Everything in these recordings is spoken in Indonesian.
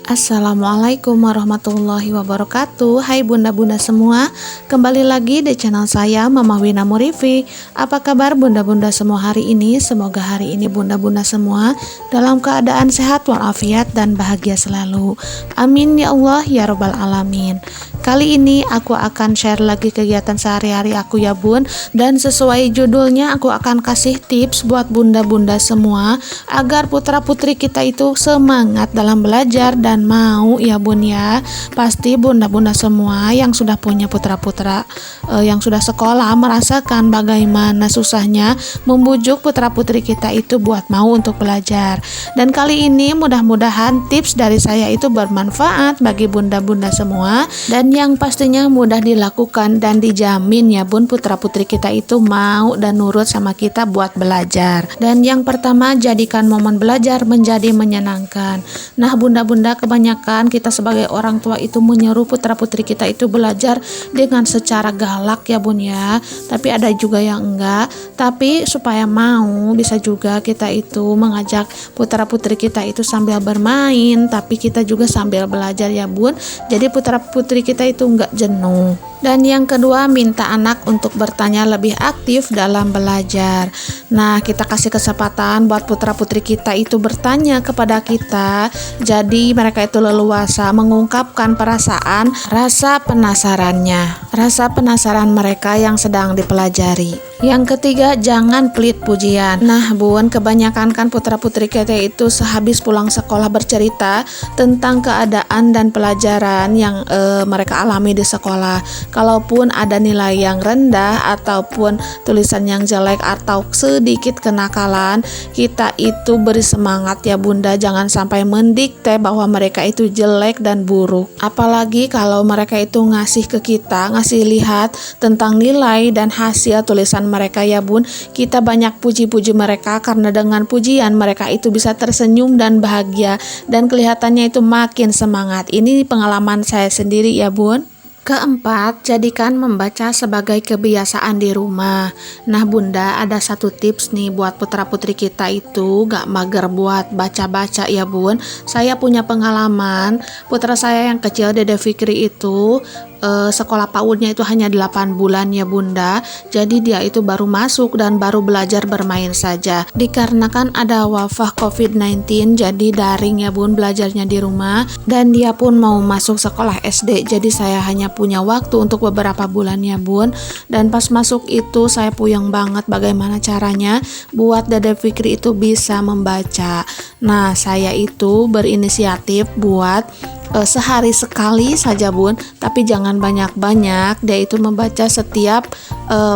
Assalamualaikum warahmatullahi wabarakatuh. Hai bunda-bunda semua, kembali lagi di channel saya Mama Wina Murifi. Apa kabar bunda-bunda semua hari ini? Semoga hari ini bunda-bunda semua dalam keadaan sehat walafiat dan bahagia selalu. Amin ya Allah ya Rabbal Alamin. Kali ini aku akan share lagi kegiatan sehari-hari aku ya bun. Dan sesuai judulnya aku akan kasih tips buat bunda-bunda semua agar putra-putri kita itu semangat dalam belajar dan mau ya bun ya. Pasti bunda-bunda semua yang sudah punya putra-putra yang sudah sekolah merasakan bagaimana susahnya membujuk putra-putri kita itu buat mau untuk belajar. Dan kali ini mudah-mudahan tips dari saya itu bermanfaat bagi bunda-bunda semua dan yang pastinya mudah dilakukan dan dijamin ya bun, putra-putri kita itu mau dan nurut sama kita buat belajar. Dan yang pertama, jadikan momen belajar menjadi menyenangkan. Nah bunda-bunda, kebanyakan kita sebagai orang tua itu menyuruh putra-putri kita itu belajar dengan secara galak ya bun ya, tapi ada juga yang enggak. Tapi supaya mau, bisa juga kita itu mengajak putra-putri kita itu sambil bermain, tapi kita juga sambil belajar ya bun, jadi putra-putri kita itu enggak jenuh. Dan yang kedua, minta anak untuk bertanya lebih aktif dalam belajar. Nah, kita kasih kesempatan buat putra-putri kita itu bertanya kepada kita. Jadi mereka itu leluasa mengungkapkan perasaan, rasa penasarannya, rasa penasaran mereka yang sedang dipelajari. Yang ketiga, jangan pelit pujian. Nah bun, kebanyakan kan putra-putri kita itu sehabis pulang sekolah bercerita tentang keadaan dan pelajaran yang mereka alami di sekolah. Kalaupun ada nilai yang rendah ataupun tulisan yang jelek atau sedikit kenakalan, kita itu beri semangat ya bunda, jangan sampai mendikte bahwa mereka itu jelek dan buruk. Apalagi kalau mereka itu ngasih ke kita, ngasih lihat tentang nilai dan hasil tulisan mereka ya bun, kita banyak puji-puji mereka, karena dengan pujian mereka itu bisa tersenyum dan bahagia dan kelihatannya itu makin semangat. Ini pengalaman saya sendiri ya bun. Keempat, jadikan membaca sebagai kebiasaan di rumah. Nah bunda, ada satu tips nih buat putra-putri kita itu gak mager buat baca-baca ya bun. Saya punya pengalaman, putra saya yang kecil Dede Fikri itu sekolah PAUD-nya itu hanya 8 bulan ya bunda. Jadi dia itu baru masuk dan baru belajar bermain saja. Dikarenakan ada wabah COVID-19, jadi daring ya bun belajarnya di rumah. Dan dia pun mau masuk sekolah SD, jadi saya hanya punya waktu untuk beberapa bulan ya bun. Dan pas masuk itu saya puyeng banget bagaimana caranya buat Dede Fikri itu bisa membaca. Nah saya itu berinisiatif buat sehari sekali saja bun, tapi jangan banyak-banyak. Dia itu membaca setiap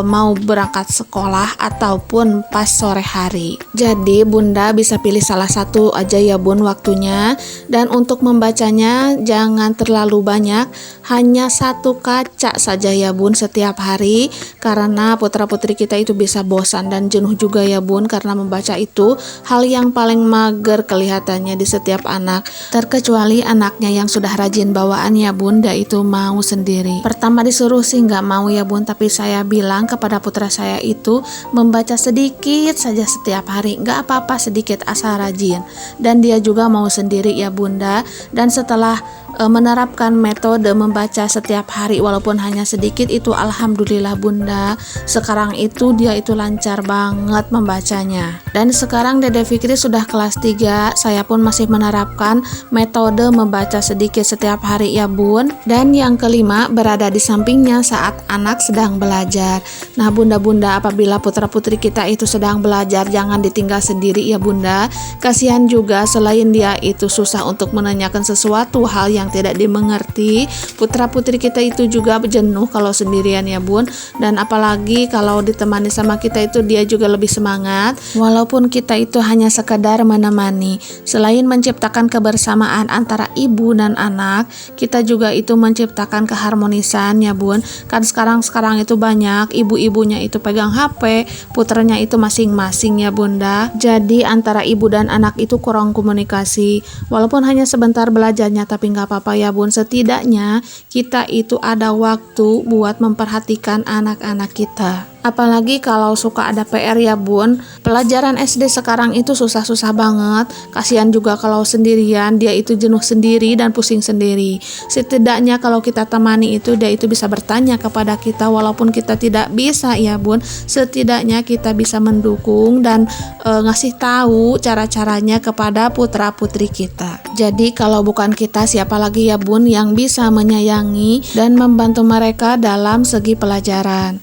mau berangkat sekolah ataupun pas sore hari. Jadi bunda bisa pilih salah satu aja ya bun waktunya. Dan untuk membacanya jangan terlalu banyak, hanya 1 kaca saja ya bun setiap hari, karena putra-putri kita itu bisa bosan dan jenuh juga ya bun, karena membaca itu hal yang paling mager kelihatannya di setiap anak, terkecuali anaknya yang sudah rajin bawaan ya bun, dia itu mau sendiri. Pertama disuruh sih nggak mau ya bun, tapi saya bilang kepada putra saya itu membaca sedikit saja setiap hari, nggak apa-apa sedikit asal rajin. Dan dia juga mau sendiri ya bunda. Dan setelah menerapkan metode membaca setiap hari walaupun hanya sedikit itu, alhamdulillah bunda, sekarang itu dia itu lancar banget membacanya. Dan sekarang Dede Fikri sudah kelas 3, saya pun masih menerapkan metode membaca sedikit setiap hari ya bun. Dan yang kelima, berada di sampingnya saat anak sedang belajar. Nah bunda-bunda, apabila putra-putri kita itu sedang belajar, jangan ditinggal sendiri ya bunda. Kasihan juga, selain dia itu susah untuk menanyakan sesuatu hal yang tidak dimengerti, putra-putri kita itu juga jenuh kalau sendirian ya bun. Dan apalagi kalau ditemani sama kita itu dia juga lebih semangat, walaupun kita itu hanya sekedar menemani. Selain menciptakan kebersamaan antara ibu dan anak, kita juga itu menciptakan keharmonisan ya bun. Kan sekarang itu banyak ibu-ibunya itu pegang HP, putranya itu masing-masing ya bunda. Jadi antara ibu dan anak itu kurang komunikasi, walaupun hanya sebentar belajarnya, tapi nggak apa-apa ya bun, setidaknya kita itu ada waktu buat memperhatikan anak-anak kita. Apalagi kalau suka ada PR ya bun. Pelajaran SD sekarang itu susah-susah banget. Kasihan juga kalau sendirian, dia itu jenuh sendiri dan pusing sendiri. Setidaknya kalau kita temani itu, dia itu bisa bertanya kepada kita walaupun kita tidak bisa ya bun. Setidaknya kita bisa mendukung dan ngasih tahu cara-caranya kepada putra-putri kita. Jadi kalau bukan kita, siapa lagi ya bun yang bisa menyayangi dan membantu mereka dalam segi pelajaran.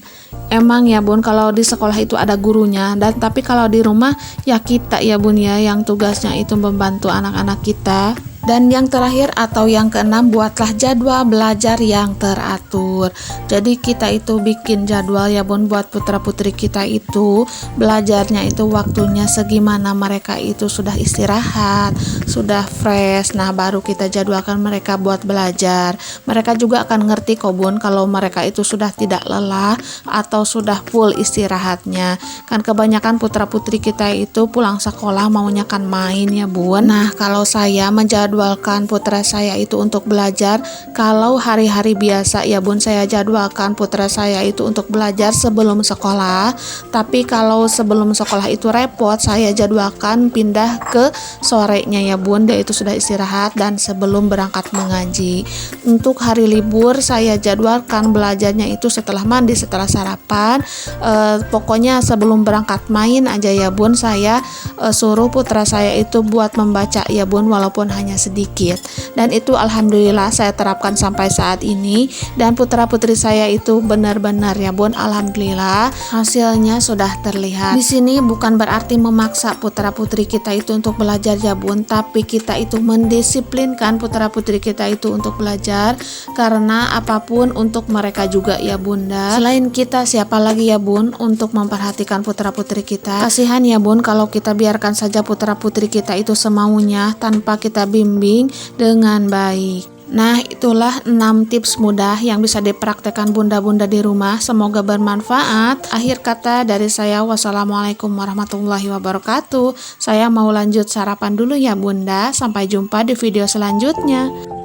Emang ya bun, kalau di sekolah itu ada gurunya, dan tapi kalau di rumah ya kita ya bun ya yang tugasnya itu membantu anak-anak kita. Dan yang terakhir atau yang keenam, buatlah jadwal belajar yang teratur. Jadi kita itu bikin jadwal ya bun buat putra-putri kita itu belajarnya itu waktunya segimana mereka itu sudah istirahat, sudah fresh. Nah baru kita jadwalkan mereka buat belajar. Mereka juga akan ngerti kok bun kalau mereka itu sudah tidak lelah atau sudah full istirahatnya. Kan kebanyakan putra-putri kita itu pulang sekolah maunya kan main ya bun. Nah kalau saya menjadwalkan putra saya itu untuk belajar, kalau hari-hari biasa ya bun saya jadwalkan putra saya itu untuk belajar sebelum sekolah. Tapi kalau sebelum sekolah itu repot, saya jadwalkan pindah ke sorenya ya bun, dia itu sudah istirahat dan sebelum berangkat mengaji. Untuk hari libur saya jadwalkan belajarnya itu setelah mandi, setelah sarapan, pokoknya sebelum berangkat main aja ya bun, saya suruh putra saya itu buat membaca ya bun walaupun hanya sedikit. Dan itu alhamdulillah saya terapkan sampai saat ini, dan putra-putri saya itu benar-benar ya bun alhamdulillah hasilnya sudah terlihat. Di sini bukan berarti memaksa putra-putri kita itu untuk belajar ya bun, tapi kita itu mendisiplinkan putra-putri kita itu untuk belajar, karena apapun untuk mereka juga ya bunda. Selain kita siapa lagi ya bun untuk memperhatikan putra-putri kita. Kasihan ya bun kalau kita biarkan saja putra-putri kita itu semaunya tanpa kita bimbing dengan baik. Nah itulah 6 tips mudah yang bisa dipraktekkan bunda-bunda di rumah, semoga bermanfaat. Akhir kata dari saya, wassalamualaikum warahmatullahi wabarakatuh. Saya mau lanjut sarapan dulu ya bunda, sampai jumpa di video selanjutnya.